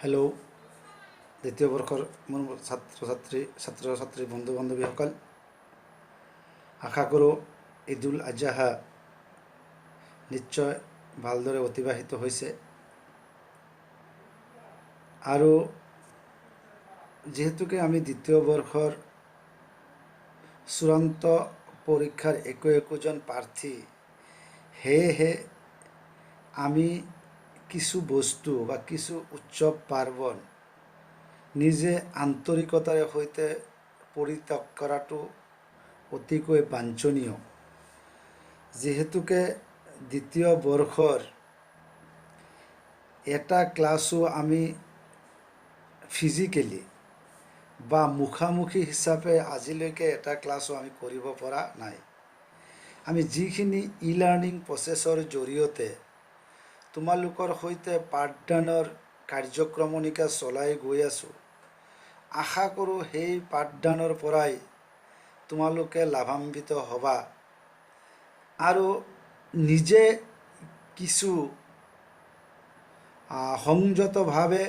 Hello', দ্বিতীয় বৰ্ষৰ মোৰ ছাত্ৰ ছাত্ৰী বন্ধু বান্ধৱীসকল, আশা কৰোঁ ঈদুল আজহা নিশ্চয় ভালদৰে অতিবাহিত হৈছে। আৰু যিহেতুকে আমি দ্বিতীয় বৰ্ষৰ চূড়ান্ত পৰীক্ষাৰ একোজন প্ৰাৰ্থী, সেয়েহে আমি কিছু বস্তু বা কিছু উৎসৱ পাৰ্বণ নিজে আন্তৰিকতাৰে সৈতে পৰিত্যাগ কৰাটো অতিকৈ বাঞ্ছনীয়। যিহেতুকে দ্বিতীয় বৰ্ষৰ এটা ক্লাছো আমি ফিজিকেলি বা মুখামুখি হিচাপে আজিলৈকে এটা ক্লাছো আমি কৰিব পৰা নাই। আমি যিখিনি ই লাৰ্ণিং প্ৰচেছৰ জৰিয়তে তোমালোকৰ সৈতে পাঠদানৰ কাৰ্যক্ৰমণিকা চলাই গৈ আছোঁ, আশা কৰোঁ সেই পাঠদানৰ পৰাই তোমালোকে লাভান্বিত হ'বা আৰু নিজে কিছু সংযতভাৱে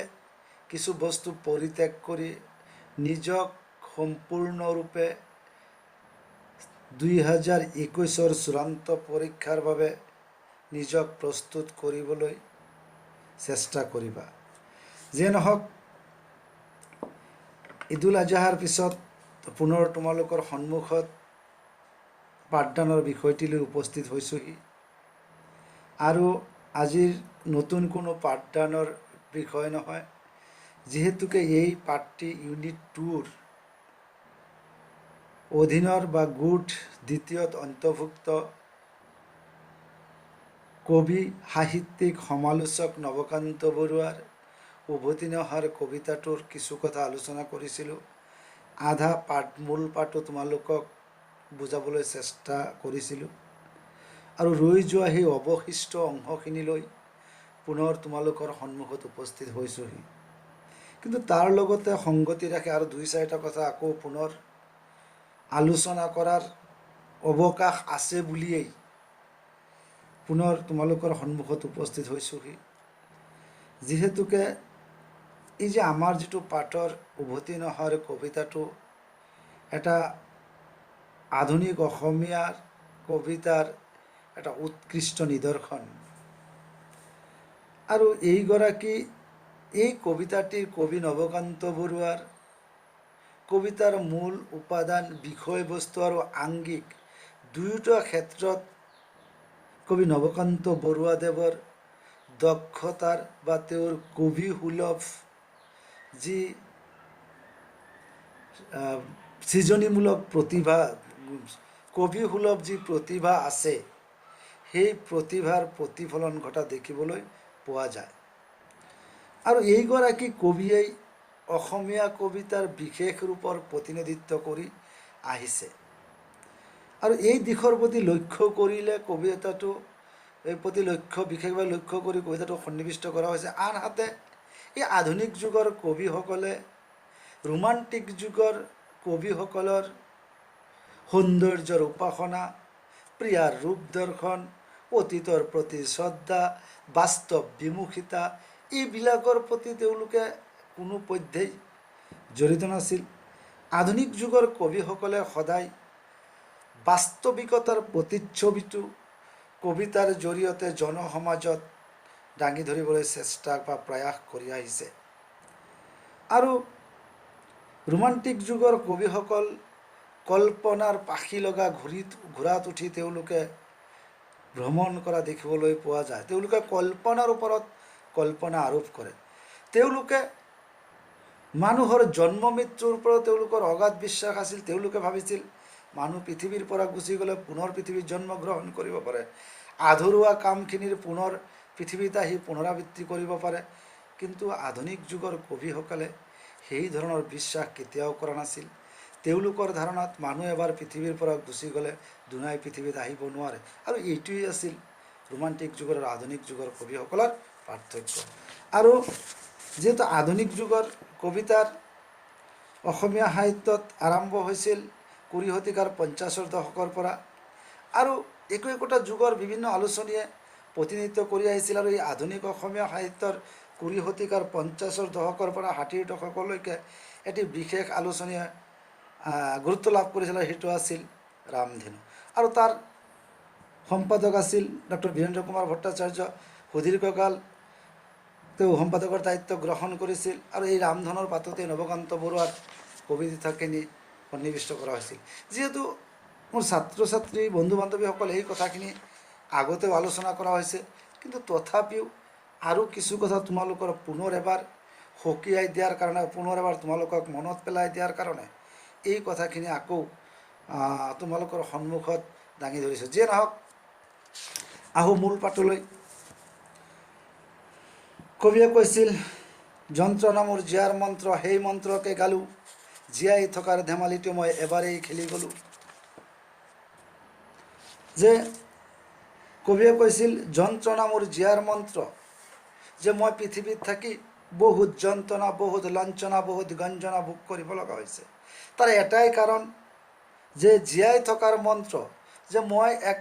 কিছু বস্তু পৰিত্যাগ কৰি নিজক সম্পূৰ্ণৰূপে 2021 চূড়ান্ত পৰীক্ষাৰ বাবে নিজক প্ৰস্তুত কৰিবলৈ চেষ্টা কৰিবা। যিয়ে নহওক, ঈদুল আজহাৰ পিছত পুনৰ তোমালোকৰ সন্মুখত পাঠদানৰ বিষয়টিলৈ উপস্থিত হৈছোঁহি। আৰু আজিৰ নতুন কোনো পাঠদানৰ বিষয় নহয়, যিহেতুকে এই পাঠটি ইউনিট 2ৰ অধীনৰ বা গুড দ্বিতীয়ত অন্তৰ্ভুক্ত কবি সাহিত্যিক সমালোচক নৱকান্ত বৰুৱাৰ উভতি নহাৰ কবিতাটোৰ কিছু কথা আলোচনা কৰিছিলোঁ। আধা মূল পাঠো তোমালোকক বুজাবলৈ চেষ্টা কৰিছিলোঁ আৰু ৰৈ যোৱা সেই অৱশিষ্ট অংশখিনিলৈ পুনৰ তোমালোকৰ সন্মুখত উপস্থিত হৈছোঁহি। কিন্তু তাৰ লগতে সংগতি ৰাখি আৰু 2-4টা কথা আকৌ পুনৰ আলোচনা কৰাৰ অৱকাশ আছে বুলিয়েই পুনৰ তোমালোকৰ সন্মুখত উপস্থিত হৈছোঁহি। যিহেতুকে এই যে আমাৰ যিটো পাঠৰ উভতি নহাৰ কবিতাটো এটা আধুনিক অসমীয়াৰ কবিতাৰ এটা উৎকৃষ্ট নিদৰ্শন, আৰু এই কবিতাটিৰ কবি নৱকান্ত বৰুৱাৰ কবিতাৰ মূল উপাদান, বিষয়বস্তু আৰু আংগিক দুয়োটা ক্ষেত্ৰত কবি নৱকান্ত বৰুৱাদেৱৰ দক্ষতাৰ বা তেওঁৰ কবিসুলভ যি সৃজনীমূলক প্ৰতিভা, কবিসুলভ যি প্ৰতিভা আছে, সেই প্ৰতিভাৰ প্ৰতিফলন ঘটা দেখিবলৈ পোৱা যায়। আৰু এইগৰাকী কবিয়েই অসমীয়া কবিতাৰ বিশেষ ৰূপৰ প্ৰতিনিধিত্ব কৰি আহিছে। আৰু এই দিশৰ প্ৰতি লক্ষ্য কৰিলে কবিতাটো বিশেষভাৱে লক্ষ্য কৰি কবিতাটো সন্নিৱিষ্ট কৰা হৈছে। আনহাতে এই আধুনিক যুগৰ কবিসকলে ৰোমান্টিক যুগৰ কবিসকলৰ সৌন্দৰ্যৰ উপাসনা, প্ৰিয়াৰ ৰূপ দৰ্শন, অতীতৰ প্ৰতি শ্ৰদ্ধা, বাস্তৱ বিমুখিতা, এইবিলাকৰ প্ৰতি তেওঁলোকে কোনোপধ্যেই জড়িত নাছিল। আধুনিক যুগৰ কবিসকলে সদায় বাস্তৱিকতাৰ প্ৰতিচ্ছবিটো কবিতাৰ জৰিয়তে জনসমাজত দাঙি ধৰিবলৈ চেষ্টা বা প্ৰয়াস কৰি আহিছে। আৰু ৰোমান্টিক যুগৰ কবিসকল কল্পনাৰ পাখি লগা ঘোঁৰাত উঠি তেওঁলোকে ভ্ৰমণ কৰা দেখিবলৈ পোৱা যায়। তেওঁলোকে কল্পনাৰ ওপৰত কল্পনা আৰোপ কৰে। তেওঁলোকে মানুহৰ জন্ম মৃত্যুৰ ওপৰত তেওঁলোকৰ অগাধ বিশ্বাস আছিল। তেওঁলোকে ভাবিছিল মানুহ পৃথিৱীৰ পৰা গুচি গ'লে পুনৰ পৃথিৱীত জন্মগ্ৰহণ কৰিব পাৰে, আধৰুৱা কামখিনিৰ পুনৰ পৃথিৱীত আহি পুনৰাবৃত্তি কৰিব পাৰে। কিন্তু আধুনিক যুগৰ কবিসকলে সেই ধৰণৰ বিশ্বাস কেতিয়াও কৰা নাছিল। তেওঁলোকৰ ধাৰণাত মানুহ এবাৰ পৃথিৱীৰ পৰা গুচি গ'লে দুনাই পৃথিৱীত আহিব নোৱাৰে। আৰু এইটোৱেই আছিল ৰোমান্টিক যুগৰ আৰু আধুনিক যুগৰ কবিসকলৰ পাৰ্থক্য। আৰু যিহেতু আধুনিক যুগৰ কবিতাৰ অসমীয়া সাহিত্যত আৰম্ভ হৈছিল 20 শতিকাৰ 50ৰ দশকৰ পৰা, আৰু একোটা যুগৰ বিভিন্ন আলোচনীয়ে প্ৰতিনিধিত্ব কৰি আহিছিল। আৰু এই আধুনিক অসমীয়া সাহিত্যৰ 20 শতিকাৰ 50ৰ দশকৰ পৰা 60ৰ দশকলৈকে এটি বিশেষ আলোচনীয়ে গুৰুত্ব লাভ কৰিছিল, সেইটো আছিল ৰামধেনু। আৰু তাৰ সম্পাদক আছিল ডক্টৰ বীৰেন্দ্ৰ কুমাৰ ভট্টাচাৰ্য। সুদীৰ্ঘকাল তেওঁ সম্পাদকৰ দায়িত্ব গ্ৰহণ কৰিছিল আৰু এই ৰামধেনুৰ পাততে নৱকান্ত বৰুৱাৰ কবিতাখিনি সন্নিৱিষ্ট কৰা হৈছিল। যিহেতু মোৰ ছাত্ৰ ছাত্ৰী বন্ধু বান্ধৱীসকল এই কথাখিনি আগতেও আলোচনা কৰা হৈছে, কিন্তু তথাপিও আৰু কিছু কথা তোমালোকৰ পুনৰ এবাৰ সকীয়াই দিয়াৰ কাৰণে, পুনৰ এবাৰ তোমালোকক মনত পেলাই দিয়াৰ কাৰণে এই কথাখিনি আকৌ তোমালোকৰ সন্মুখত দাঙি ধৰিছোঁ। যিয়ে নহওক, আহোঁ মূল পাঠলৈ। কবিয়ে কৈছিল, যন্ত্ৰণা মোৰ জীয়াৰ মন্ত্ৰ, সেই মন্ত্ৰকে গালোঁ, জীয়াই থকাৰ ধেমালিটো মই এবাৰেই খেলি গ'লোঁ। যে কবিয়ে কৈছিল, যন্ত্ৰণা মোৰ জীয়াৰ মন্ত্ৰ, যে মই পৃথিৱীত থাকি বহুত যন্ত্ৰণা, বহুত লাঞ্ছনা, বহুত গঞ্জনা ভোগ কৰিব লগা হৈছে। তাৰ এটাই কাৰণ যে জীয়াই থকাৰ মন্ত্ৰ, যে মই এক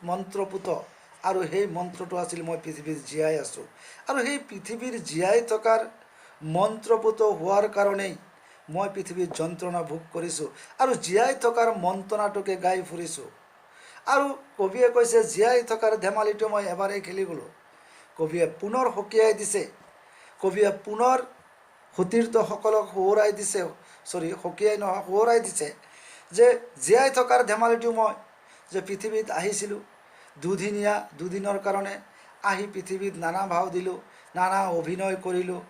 মন্ত্ৰপুত, আৰু সেই মন্ত্ৰটো আছিল মই পৃথিৱীত জীয়াই আছোঁ। আৰু সেই পৃথিৱীৰ জীয়াই থকাৰ মন্ত্ৰপুত হোৱাৰ কাৰণেই মই পৃথিৱীত যন্ত্ৰণা ভোগ কৰিছোঁ আৰু জীয়াই থকাৰ মন্ত্ৰণাটোকে গাই ফুৰিছোঁ। আৰু কবিয়ে কৈছে, জীয়াই থকাৰ ধেমালিটো মই এবাৰেই খেলি গ'লোঁ। কবিয়ে পুনৰ সকীয়াই দিছে, কবিয়ে পুনৰ সতীৰ্থসকলক সোঁৱৰাই দিছে, সকীয়াই নহয়, সোঁৱৰাই দিছে যে জীয়াই থকাৰ ধেমালিটো মই, যে পৃথিৱীত আহিছিলোঁ দুদিনৰ কাৰণে, আহি পৃথিৱীত নানা ভাও দিলোঁ, নানা অভিনয় কৰিলোঁ,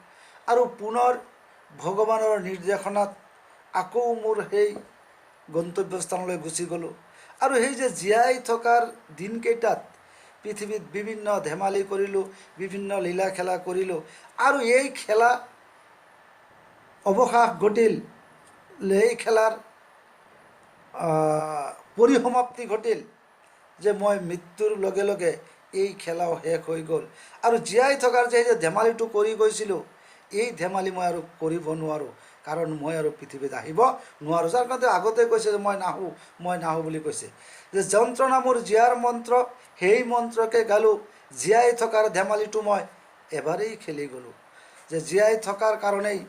আৰু পুনৰ ভগৱানৰ নিৰ্দেশনাত আকৌ মোৰ সেই গন্তব্যস্থানলৈ গুচি গ'লোঁ। আৰু সেই যে জীয়াই থকাৰ দিনকেইটাত পৃথিৱীত বিভিন্ন ধেমালি কৰিলোঁ, বিভিন্ন লীলা খেলা কৰিলোঁ, আৰু এই খেলা অৱসাস ঘটিল, এই খেলাৰ পৰিসমাপ্তি ঘটিল, যে মই মৃত্যুৰ লগে লগে এই খেলাও শেষ হৈ গ'ল। আৰু জীয়াই থকাৰ যে ধেমালিটো কৰি গৈছিলোঁ, এই ধেমালি মই আৰু কৰিব নোৱাৰোঁ, কাৰণ মই আৰু পৃথিৱীত আহিব নোৱাৰোঁ। যাৰ কাৰণে আগতে কৈছে যে মই নাহোঁ বুলি কৈছে। যে যন্ত্ৰণা মোৰ জীয়াৰ মন্ত্ৰ, সেই মন্ত্ৰকে গালোঁ, জীয়াই থকাৰ ধেমালিটো মই এবাৰেই খেলি গ'লোঁ। যে জীয়াই থকাৰ কাৰণেই,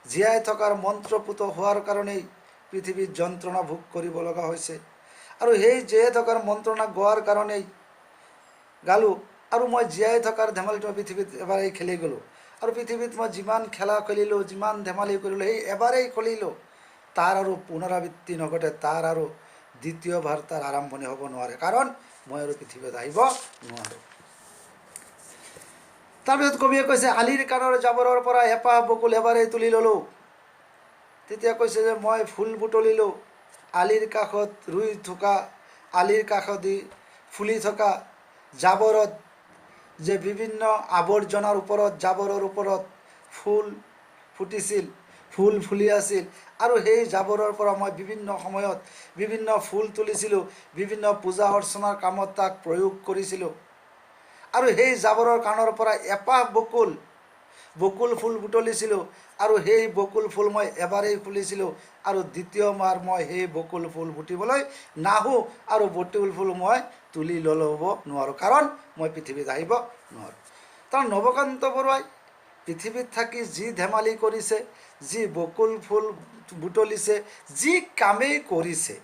জীয়াই থকাৰ মন্ত্ৰপুত হোৱাৰ কাৰণেই পৃথিৱীত যন্ত্ৰণা ভোগ কৰিব লগা হৈছে। আৰু সেই জীয়াই থকাৰ মন্ত্ৰণা গোৱাৰ কাৰণেই গালোঁ, আৰু মই জীয়াই থকাৰ ধেমালিটো মই পৃথিৱীত এবাৰেই খেলি গ'লোঁ। আৰু পৃথিৱীত মই যিমান খেলা খেলিলোঁ, যিমান ধেমালি কৰিলোঁ, সেই এবাৰেই খেলিলোঁ, তাৰ আৰু পুনৰাবৃত্তি নঘটে, তাৰ আৰু দ্বিতীয়বাৰ তাৰ আৰম্ভণি হ'ব নোৱাৰে, কাৰণ মই আৰু পৃথিৱীত আহিব নোৱাৰোঁ। তাৰপিছত কবিয়ে কৈছে, আলিৰ কাণৰ জাবৰৰ পৰা এপাহ বকুল এবাৰেই তুলি ল'লোঁ। তেতিয়া কৈছে যে মই ফুল বুটলিলোঁ, আলিৰ কাষত ৰুই থকা, আলিৰ কাষদি ফুলি থকা জাবৰত, যে বিভিন্ন আৱৰ্জনাৰ ওপৰত, জাবৰৰ ওপৰত ফুল ফুটিছিল, ফুল ফুলি আছিল, আৰু সেই জাবৰৰ পৰা মই বিভিন্ন সময়ত বিভিন্ন ফুল তুলিছিলোঁ, বিভিন্ন পূজা অৰ্চনাৰ কামত তাক প্ৰয়োগ কৰিছিলোঁ। আৰু সেই জাবৰৰ কাণৰ পৰা এপাহ বকুল ফুল বুটলিছিলোঁ, আৰু সেই বকুল ফুল মই এবাৰেই ফুলিছিলোঁ, আৰু দ্বিতীয়বাৰ মই সেই বকুল ফুল বুটিবলৈ নাহোঁ, আৰু বকুল ফুল মই তুলি ল'ব নোৱাৰোঁ, কাৰণ মই পৃথিৱীত আহিব নোৱাৰোঁ। তাৰ নৱকান্ত বৰুৱাই পৃথিৱীত থাকি যি ধেমালি কৰিছে, যি বকুল ফুল বুটলিছে, যি কামেই কৰিছে,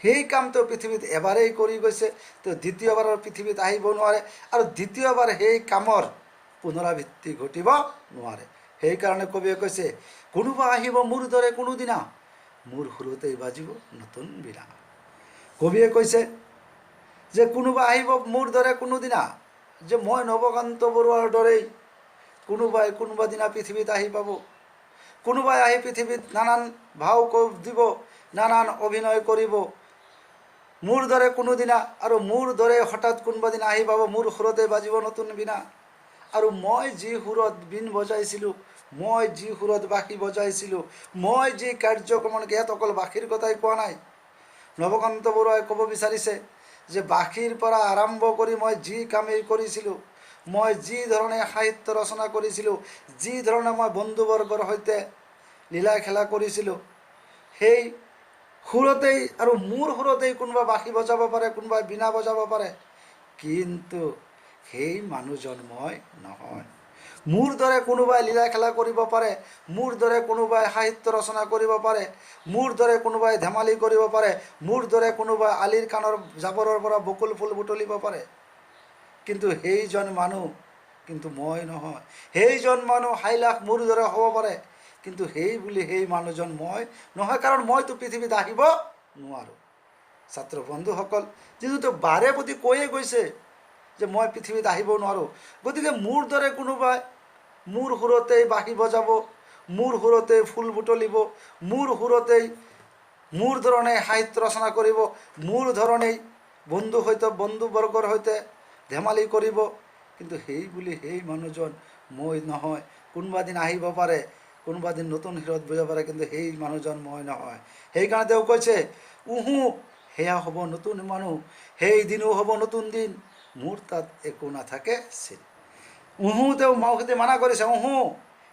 সেই কামটো পৃথিৱীত এবাৰেই কৰি গৈছে, তেওঁ দ্বিতীয়বাৰৰ পৃথিৱীত আহিব নোৱাৰে, আৰু দ্বিতীয়বাৰ সেই কামৰ পুনৰাবৃত্তি ঘটিব নোৱাৰে। সেইকাৰণে কবিয়ে কৈছে, কোনোবা আহিব মোৰ দৰে কোনোদিনা, মোৰ সুৰতেই বাজিব নতুন বীণা। কবিয়ে কৈছে যে কোনোবা আহিব মোৰ দৰে কোনোদিনা, যে মই নৱকান্ত বৰুৱাৰ দৰেই কোনোবাই কোনোবা দিনা পৃথিৱীত আহি পাব, কোনোবাই আহি পৃথিৱীত নানান ভাও দিব, নানান অভিনয় কৰিব মোৰ দৰে কোনোদিনা, আৰু মোৰ দৰে হঠাৎ কোনোবা দিনা আহি পাব, মোৰ সুৰতে বাজিব নতুন বীণা। আৰু মই যি সুৰত বীণ বজাইছিলোঁ, মই যি সুৰত বাঁহী বজাইছিলোঁ, মই যি কাৰ্যক্ৰমণ, ইয়াত অকল বাঁহীৰ কথাই কোৱা নাই, নৱকান্ত বৰুৱাই ক'ব বিচাৰিছে যে বাঁহীৰ পৰা আৰম্ভ কৰি মই যি কামেই কৰিছিলোঁ, মই যি ধৰণে সাহিত্য ৰচনা কৰিছিলোঁ, যি ধৰণে মই বন্ধুবৰ্গৰ সৈতে লীলা খেলা কৰিছিলোঁ, সেই সুৰতেই, আৰু মোৰ সুৰতেই কোনোবা বাঁহী বজাব পাৰে, কোনোবাই বীণা বজাব পাৰে, কিন্তু সেই মানুহজন মই নহয়। মোৰ দৰে কোনোবাই লীলা খেলা কৰিব পাৰে, মোৰ দৰে কোনোবাই সাহিত্য ৰচনা কৰিব পাৰে, মোৰ দৰে কোনোবাই ধেমালি কৰিব পাৰে, মোৰ দৰে কোনোবাই আলিৰ কাণৰ জাবৰৰ পৰা বকুল ফুল বুটলিব পাৰে, কিন্তু সেইজন মানুহ কিন্তু মই নহয়। সেইজন মানুহ হাইলাখ মোৰ দৰে হ'ব পাৰে, কিন্তু সেই বুলি সেই মানুহজন মই নহয়, কাৰণ মইতো পৃথিৱীত আহিব নোৱাৰোঁ। ছাত্ৰ বন্ধুসকল, যিহেতু বাৰে প্ৰতি কৈয়ে গৈছে যে মই পৃথিৱীত আহিব নোৱাৰোঁ, গতিকে মোৰ দৰে কোনোবাই মোৰ সুৰতেই বাঁহী বজাব, মোৰ সুৰতেই ফুল বুটলিব, মোৰ সুৰতেই মোৰ ধৰণে সাহিত্য ৰচনা কৰিব, মোৰ ধৰণেই বন্ধুবৰ্গৰ সৈতে ধেমালি কৰিব, কিন্তু সেই বুলি সেই মানুহজন মই নহয়। কোনোবা দিন আহিব পাৰে, কোনোবা দিন নতুন সুৰত বুজাব পাৰে, কিন্তু সেই মানুহজন মই নহয়। সেইকাৰণে তেওঁ কৈছে, সেয়া হ'ব নতুন মানুহ, সেই দিনো হ'ব নতুন দিন, মোৰ তাত একো নাথাকে চিন। তেওঁ মাউসেদি মানা কৰিছে,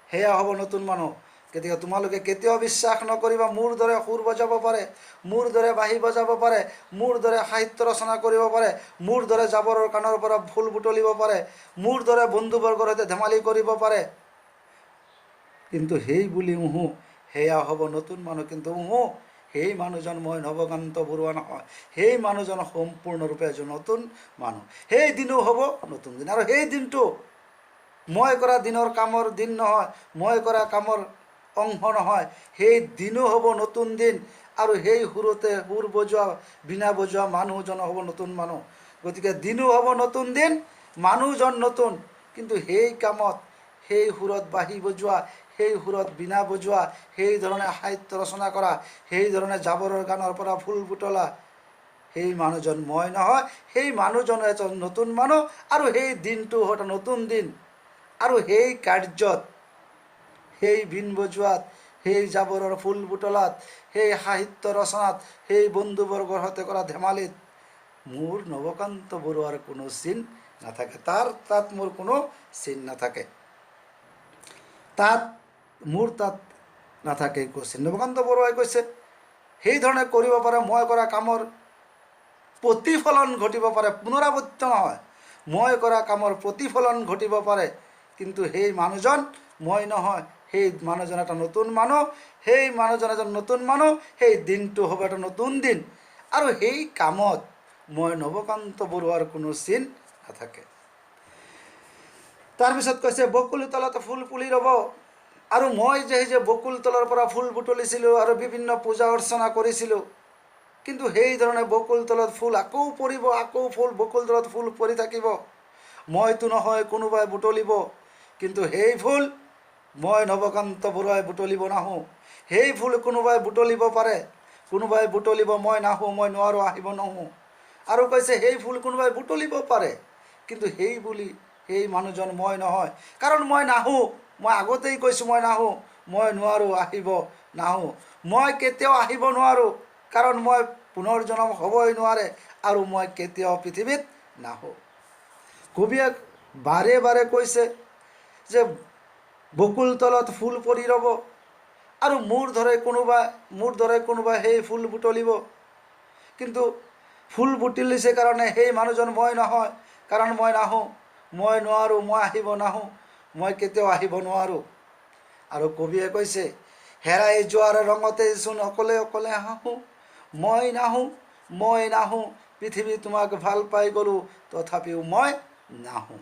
সেয়া হ'ব নতুন মানুহ। গতিকে তোমালোকে কেতিয়াও বিশ্বাস নকৰিবা মোৰ দৰে সুৰ বজাব পাৰে, মোৰ দৰে বাঁহী বজাব পাৰে, মোৰ দৰে সাহিত্য ৰচনা কৰিব পাৰে, মোৰ দৰে জাবৰৰ কাণৰ পৰা ফুল বুটলিব পাৰে, মোৰ দৰে বন্ধুবৰ্গৰ সৈতে ধেমালি কৰিব পাৰে, কিন্তু সেই বুলি সেয়া হ'ব নতুন মানুহ। কিন্তু সেই মানুহজন মই নৱকান্ত বৰুৱা নহয়, সেই মানুহজন সম্পূৰ্ণৰূপে এজন নতুন মানুহ। সেই দিনো হ'ব নতুন দিন, আৰু সেই দিনটো মই কৰা দিনৰ কামৰ দিন নহয়, মই কৰা কামৰ অংশ নহয়। সেই দিনো হ'ব নতুন দিন, আৰু সেই সুৰতে সুৰ বজোৱা বীণা বজোৱা মানুহজন হ'ব নতুন মানুহ। গতিকে দিনো হ'ব নতুন দিন, মানুহজন নতুন, কিন্তু সেই কামত সেই সুৰত বাঁহী বজোৱা, সেই সুৰত বীণা বজোৱা, সেই ধৰণে সাহিত্য ৰচনা কৰা, সেই ধৰণে জাবৰৰ গানৰ পৰা ফুল বুটলা, সেই মানুহজন মই নহয়। সেই মানুহজন এজন নতুন মানুহ, আৰু সেই দিনটো এটা নতুন দিন, আৰু সেই কাৰ্যত, সেই বীণ বজোৱাত, সেই জাবৰৰ ফুল বুটলাত, সেই সাহিত্য ৰচনাত, সেই বন্ধুবৰ্গৰ সৈতে কৰা ধেমালিত মোৰ নৱকান্ত বৰুৱাৰ কোনো চিন নাথাকে। তাত মোৰ কোনো চিন নাথাকে, মোৰ তাত নাথাকে কৈছে নৱকান্ত বৰুৱাই। কৈছে সেইধৰণে কৰিব পাৰে, মই কৰা কামৰ প্ৰতিফলন ঘটিব পাৰে, পুনৰাবৃত্ত নহয়, মই কৰা কামৰ প্ৰতিফলন ঘটিব পাৰে, কিন্তু সেই মানুহজন মই নহয়। সেই মানুহজন এটা নতুন মানুহ, সেই মানুহজন এজন নতুন মানুহ, সেই দিনটো হ'ব এটা নতুন দিন, আৰু সেই কামত মই নৱকান্ত বৰুৱাৰ কোনো চিন নাথাকে। তাৰপিছত কৈছে বকুল তলত ফুল পুলি ৰ'ব, আৰু মই যে বকুল তলৰ পৰা ফুল বুটলিছিলোঁ আৰু বিভিন্ন পূজা অৰ্চনা কৰিছিলোঁ, কিন্তু সেইধৰণে বকুল তলত ফুল আকৌ পৰিব, আকৌ ফুল বকুল তলত ফুল পৰি থাকিব। মইতো নহয় কোনোবাই বুটলিব, কিন্তু সেই ফুল মই নৱকান্ত বৰুৱাই বুটলিব নাহোঁ। সেই ফুল কোনোবাই বুটলিব পাৰে, কোনোবাই বুটলিব, মই নাহোঁ, মই নোৱাৰোঁ, আহিব নাহোঁ। আৰু কৈছে সেই ফুল কোনোবাই বুটলিব পাৰে, কিন্তু সেই বুলি সেই মানুহজন মই নহয়, কাৰণ মই নাহোঁ। মই আগতেই কৈছোঁ মই নাহোঁ, মই নোৱাৰোঁ, আহিব নাহোঁ। মই কেতিয়াও আহিব নোৱাৰোঁ, কাৰণ মই পুনৰ্জন্ম হ'বই নোৱাৰে, আৰু মই কেতিয়াও পৃথিৱীত নাহোঁ। কবিয়ে বাৰে বাৰে কৈছে যে বকুল তলত ফুল পৰি ৰ'ব, আৰু মোৰ দৰে কোনোবাই সেই ফুল বুটলিব, কিন্তু ফুল বুটলিছে কাৰণে সেই মানুহজন মই নহয়, কাৰণ মই নাহোঁ, মই নোৱাৰোঁ, মই আহিব নাহোঁ, মই কেতিয়াও আহিব নোৱাৰোঁ। আৰু কবিয়ে কৈছে হেৰাই যোৱাৰ ৰঙতেইচোন অকলে অকলে হাঁহোঁ, মই নাহোঁ, মই নাহোঁ, পৃথিৱী তোমাক ভাল পাই গ'লোঁ, তথাপিও মই নাহোঁ।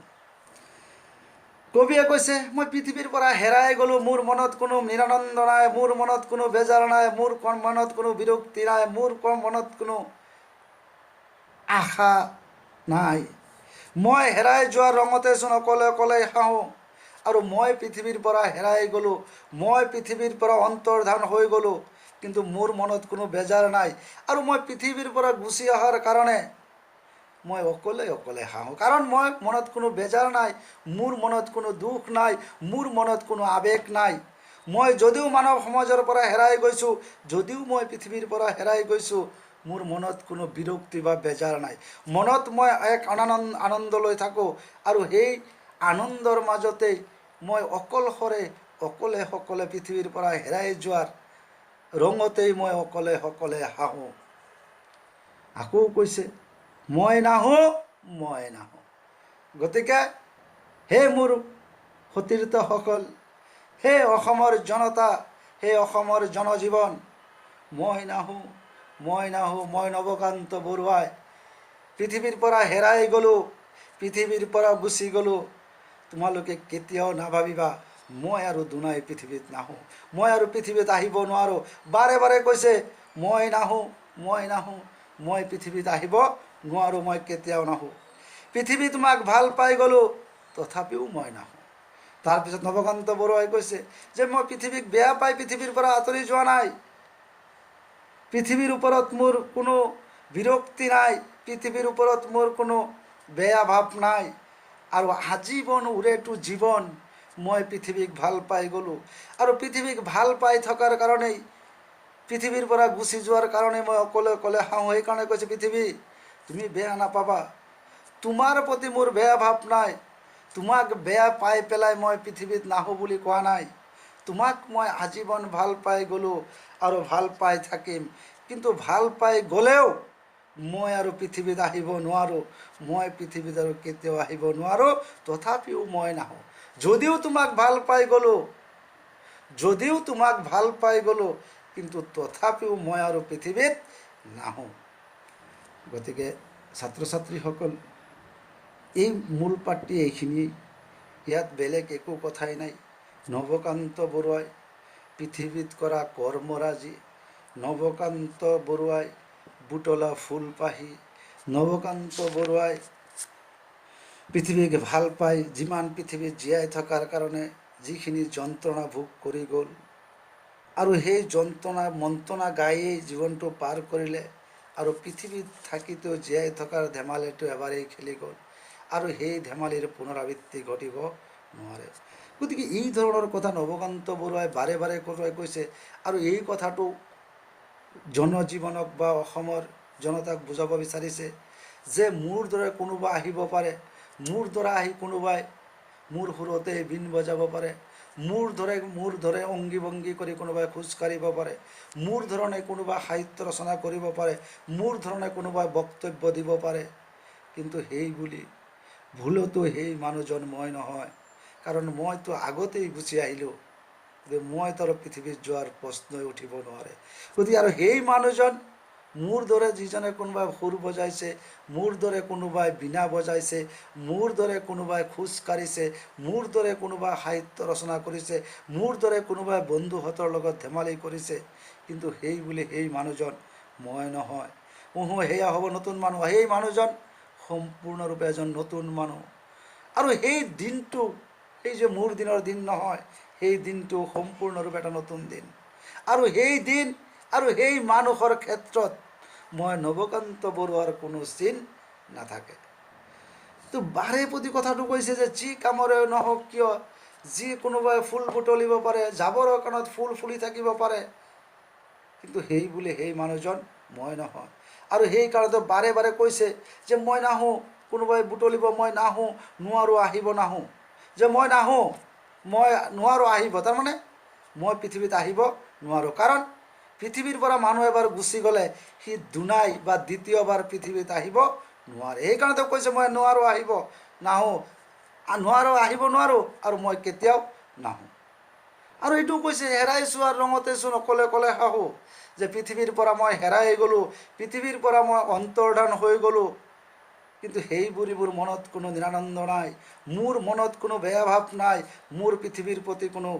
কবিয়ে কৈছে মই পৃথিৱীৰ পৰা হেৰাই গ'লোঁ, মোৰ মনত কোনো নিৰানন্দ নাই, মোৰ মনত কোনো বেজাৰ নাই, মোৰ মনত কোনো বিৰক্তি নাই, মোৰ মনত কোনো আশা নাই। মই হেৰাই যোৱাৰ ৰঙতেচোন অকলে অকলে হাঁহোঁ, আৰু মই পৃথিৱীৰ পৰা হেৰাই গ'লোঁ, মই পৃথিৱীৰ পৰা অন্তৰ্ধান হৈ গ'লোঁ, কিন্তু মোৰ মনত কোনো বেজাৰ নাই, আৰু মই পৃথিৱীৰ পৰা গুচি অহাৰ কাৰণে মই অকলে অকলে হাঁহোঁ, কাৰণ মই মনত কোনো বেজাৰ নাই, মোৰ মনত কোনো দুখ নাই, মোৰ মনত কোনো আৱেগ নাই। মই যদিও মানৱ সমাজৰ পৰা হেৰাই গৈছোঁ, যদিও মই পৃথিৱীৰ পৰা হেৰাই গৈছোঁ, মোৰ মনত কোনো বিৰক্তি বা বেজাৰ নাই। মনত মই এক আনন্দ লৈ থাকোঁ, আৰু সেই আনন্দৰ মাজতেই মই অকলশৰে অকলে পৃথিৱীৰ পৰা হেৰাই যোৱাৰ ৰঙতেই মই অকলে হাঁহোঁ। আকৌ কৈছে মই নাহোঁ, মই নাহোঁ। গতিকে হে মোৰ সতীৰ্থসকল, হে অসমৰ জনতা, হে অসমৰ জনজীৱন, মই নাহোঁ, মই নাহোঁ, মই নৱকান্ত বৰুৱাই পৃথিৱীৰ পৰা হেৰাই গ'লোঁ, পৃথিৱীৰ পৰা গুচি গ'লোঁ। তোমালোকে কেতিয়াও নাভাবিবা মই আৰু দুনাই পৃথিৱীত নাহোঁ, মই আৰু পৃথিৱীত আহিব নোৱাৰোঁ। বাৰে বাৰে কৈছে মই নাহোঁ, মই নাহোঁ, মই পৃথিৱীত আহিব নোৱাৰোঁ, মই কেতিয়াও নাহোঁ। পৃথিৱী তোমাক ভাল পাই গ'লোঁ, তথাপিও মই নাহোঁ। তাৰপিছত নৱকান্ত বৰুৱাই কৈছে যে মই পৃথিৱীক বেয়া পাই পৃথিৱীৰ পৰা আঁতৰি যোৱা নাই, পৃথিৱীৰ ওপৰত মোৰ কোনো বিৰক্তি নাই, পৃথিৱীৰ ওপৰত মোৰ কোনো বেয়া ভাৱ নাই, আৰু আজীৱন উৰেটো জীৱন মই পৃথিৱীক ভাল পাই গ'লোঁ। আৰু পৃথিৱীক ভাল পাই থকাৰ কাৰণেই, পৃথিৱীৰ পৰা গুচি যোৱাৰ কাৰণে মই অকলে অকলে খাওঁ। সেইকাৰণে কৈছে পৃথিৱী তুমি বেয়া নাপাবা, তোমাৰ প্ৰতি মোৰ বেয়া ভাৱ নাই, তোমাক বেয়া পাই পেলাই মই পৃথিৱীত নাহোঁ বুলি কোৱা নাই, তোমাক মই আজীৱন ভাল পাই গ'লোঁ আৰু ভাল পাই থাকিম। কিন্তু ভাল পাই গ'লেও মই আৰু পৃথিৱীত আহিব নোৱাৰোঁ, মই পৃথিৱীত আৰু কেতিয়াও আহিব নোৱাৰোঁ, তথাপিও মই নাহোঁ। যদিও তোমাক ভাল পাই গ'লোঁ, যদিও তোমাক ভাল পাই গ'লোঁ, কিন্তু তথাপিও মই আৰু পৃথিৱীত নাহোঁ। গতিকে ছাত্ৰ ছাত্ৰীসকল, এই মূল পাঠটি এইখিনি, ইয়াত বেলেগ একো কথাই নাই। নৱকান্ত বৰুৱাই পৃথিৱীত কৰা কৰ্মৰাজি, নৱকান্ত বৰুৱাই বুটলা ফুলপাহি, নৱকান্ত বৰুৱাই পৃথিৱীক ভাল পাই যিমান পৃথিৱীত জীয়াই থকাৰ কাৰণে যিখিনি যন্ত্ৰণা ভোগ কৰি গ'ল, আৰু সেই যন্ত্ৰণা মন্ত্ৰণা গায়েই জীৱনটো পাৰ কৰিলে, আৰু পৃথিৱীত থাকিতো জীয়াই থকাৰ ধেমালিটো এবাৰেই খেলি গ'ল, আৰু সেই ধেমালিৰ পুনৰাবৃত্তি ঘটিব নোৱাৰে। গতিকে এই ধৰণৰ কথা নৱকান্ত বৰুৱাই বাৰে বাৰে কৈছে, আৰু এই কথাটো জনজীৱনক বা অসমৰ জনতাক বুজাব বিচাৰিছে যে মোৰ দৰে কোনোবা আহিব পাৰে, মোৰ দ্বাৰা আহি কোনোবাই মোৰ সুৰতে বীণ বজাব পাৰে, মোৰ দৰে অংগী ভংগী কৰি কোনোবাই খোজকাঢ়িব পাৰে, মোৰ ধৰণে কোনোবাই সাহিত্য ৰচনা কৰিব পাৰে, মোৰ ধৰণে কোনোবাই বক্তব্য দিব পাৰে, কিন্তু সেই বুলি ভুলতো সেই মানুহজন মই নহয়, কাৰণ মইতো আগতেই গুচি আহিলোঁ, যে মই তাৰ পৃথিৱীত যোৱাৰ প্ৰশ্নই উঠিব নোৱাৰে। গতিকে আৰু সেই মানুহজন মোৰ দৰে যিজনে কোনোবাই সুৰ বজাইছে, মোৰ দৰে কোনোবাই বীণা বজাইছে, মোৰ দৰে কোনোবাই খোজ কাঢ়িছে, মোৰ দৰে কোনোবাই সাহিত্য ৰচনা কৰিছে, মোৰ দৰে কোনোবাই বন্ধুহঁতৰ লগত ধেমালি কৰিছে, কিন্তু সেই বুলি সেই মানুহজন মই নহয়। সেয়া হ'ব নতুন মানুহ, সেই মানুহজন সম্পূৰ্ণৰূপে এজন নতুন মানুহ। আৰু সেই দিনটো, সেই যে মোৰ দিনৰ দিন নহয়, সেই দিনটো সম্পূৰ্ণৰূপে এটা নতুন দিন। আৰু সেই দিন আৰু সেই মানুহৰ ক্ষেত্ৰত মই নৱকান্ত বৰুৱাৰ কোনো চিন নাথাকে। তো বাৰে প্ৰতি কথাটো কৈছে যে যি কামৰে নহওক কিয়, যি কোনোবাই ফুল বুটলিব পাৰে, জাবৰৰ কাণত ফুল ফুলি থাকিব পাৰে, কিন্তু সেই বুলি সেই মানুহজন মই নহয়। আৰু সেইকাৰণে বাৰে বাৰে কৈছে যে মই নাহোঁ, কোনোবাই বুটলিব মই নাহোঁ, নোৱাৰোঁ আহিব, নাহোঁ, যে মই নাহোঁ, মই নোৱাৰোঁ আহিব, তাৰমানে মই পৃথিৱীত আহিব নোৱাৰোঁ, কাৰণ পৃথিৱীৰ পৰা মানুহ এবাৰ গুচি গ'লে সি দুনাই বা দ্বিতীয়বাৰ পৃথিৱীত আহিব নোৱাৰে। সেইকাৰণে কৈছে মই নোৱাৰোঁ আহিব, নাহোঁ, নোৱাৰোঁ আহিব নোৱাৰোঁ, আৰু মই কেতিয়াও নাহোঁ। আৰু এইটো কৈছে হেৰাই চোৱাৰ ৰঙতেচোন অকলে অকলে হাঁহোঁ, যে পৃথিৱীৰ পৰা মই হেৰাই গ'লোঁ, পৃথিৱীৰ পৰা মই অন্তৰ্ধান হৈ গ'লোঁ, কিন্তু সেইবোৰ মনত কোনো নিৰানন্দ নাই, মোৰ মনত কোনো বেয়া ভাৱ নাই, মোৰ পৃথিৱীৰ প্ৰতি কোনো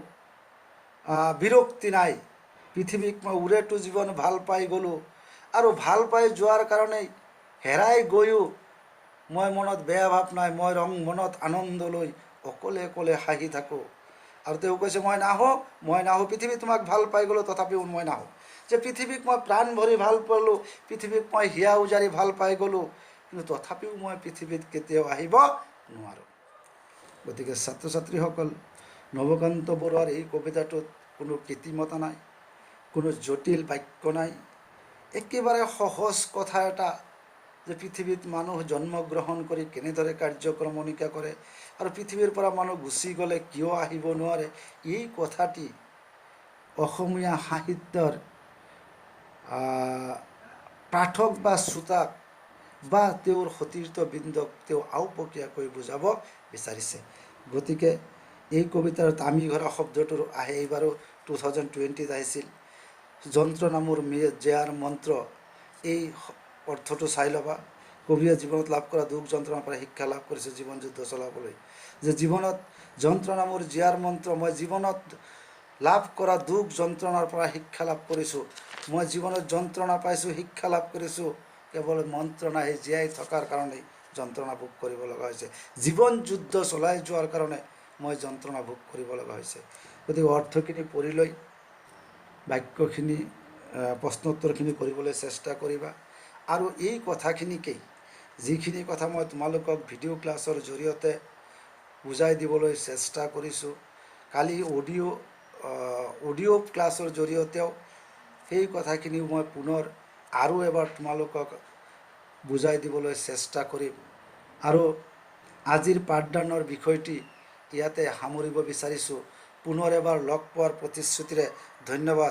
বিৰক্তি নাই। পৃথিৱীক মই উৰেটো জীৱন ভাল পাই গ'লোঁ, আৰু ভাল পাই যোৱাৰ কাৰণেই হেৰাই গৈও মই মনত বেয়া ভাৱ নাই, মই মনত আনন্দ লৈ অকলে অকলে হাঁহি থাকোঁ। আৰু তেওঁ কৈছে মই নাহোঁ, মই নাহোঁ, পৃথিৱী তোমাক ভাল পাই গ'লোঁ, তথাপিও মই নাহোঁ, যে পৃথিৱীক মই প্ৰাণ ভৰি ভাল পালোঁ, পৃথিৱীক মই হিয়া উজাৰি ভাল পাই গ'লোঁ, কিন্তু তথাপিও মই পৃথিৱীত কেতিয়াও আহিব নোৱাৰোঁ। গতিকে ছাত্ৰ ছাত্ৰীসকল, নৱকান্ত বৰুৱাৰ এই কবিতাটোত কোনো কৃত্ৰিমতা নাই, কোনো জটিল বাক্য নাই, একেবাৰে সহজ কথা এটা, যে পৃথিৱীত মানুহ জন্মগ্ৰহণ কৰি কেনেদৰে কাৰ্যক্ৰমণিকা কৰে, আৰু পৃথিৱীৰ পৰা মানুহ গুচি গ'লে কিয় আহিব নোৱাৰে, এই কথাটি অসমীয়া সাহিত্যৰ পাঠক বা শ্ৰোতাক বা তেওঁৰ সতীৰ্থবৃন্দক তেওঁ আওপকীয়াকৈ বুজাব বিচাৰিছে। গতিকে এই কবিতাৰ আমি ঘৰা শব্দটোৰ আহে এইবাৰো 2020 আহিছিল। যন্ত্ৰ নামৰ জেয়াৰ মন্ত্ৰ, এই অৰ্থটো চাই ল'বা। কবিয়ে জীৱনত লাভ কৰা দুখ যন্ত্ৰণাৰ পৰা শিক্ষা লাভ কৰিছে জীৱন যুদ্ধ চলাবলৈ। যে জীৱনত যন্ত্ৰ নামৰ জীয়াৰ মন্ত্ৰ, মই জীৱনত লাভ কৰা দুখ যন্ত্ৰণাৰ পৰা শিক্ষা লাভ কৰিছোঁ। মই জীৱনত যন্ত্ৰণা পাইছোঁ, শিক্ষা লাভ কৰিছোঁ। কেৱল মন্ত্ৰ নাহি জীয়াই থকাৰ কাৰণেই যন্ত্ৰণা ভোগ কৰিব লগা হৈছে। জীৱন যুদ্ধ চলাই যোৱাৰ কাৰণে মই যন্ত্ৰণা ভোগ কৰিব লগা হৈছে। গতিকে অৰ্থখিনি পঢ়ি লৈ বাক্যখিনি প্ৰশ্নোত্তৰখিনি কৰিবলৈ চেষ্টা কৰিবা। আৰু এই কথাখিনিকেই, যিখিনি কথা মই তোমালোকক ভিডিঅ' ক্লাছৰ জৰিয়তে বুজাই দিবলৈ চেষ্টা কৰিছোঁ, কালি অডিঅ' ক্লাছৰ জৰিয়তেও সেই কথাখিনিও মই পুনৰ আৰু এবাৰ তোমালোকক বুজাই দিবলৈ চেষ্টা কৰিম। আৰু আজিৰ পাঠদানৰ বিষয়টি ইয়াতে সামৰিব বিচাৰিছোঁ। পুনৰ এবাৰ লগ পোৱাৰ প্ৰতিশ্ৰুতিৰে ধন্যবাদ।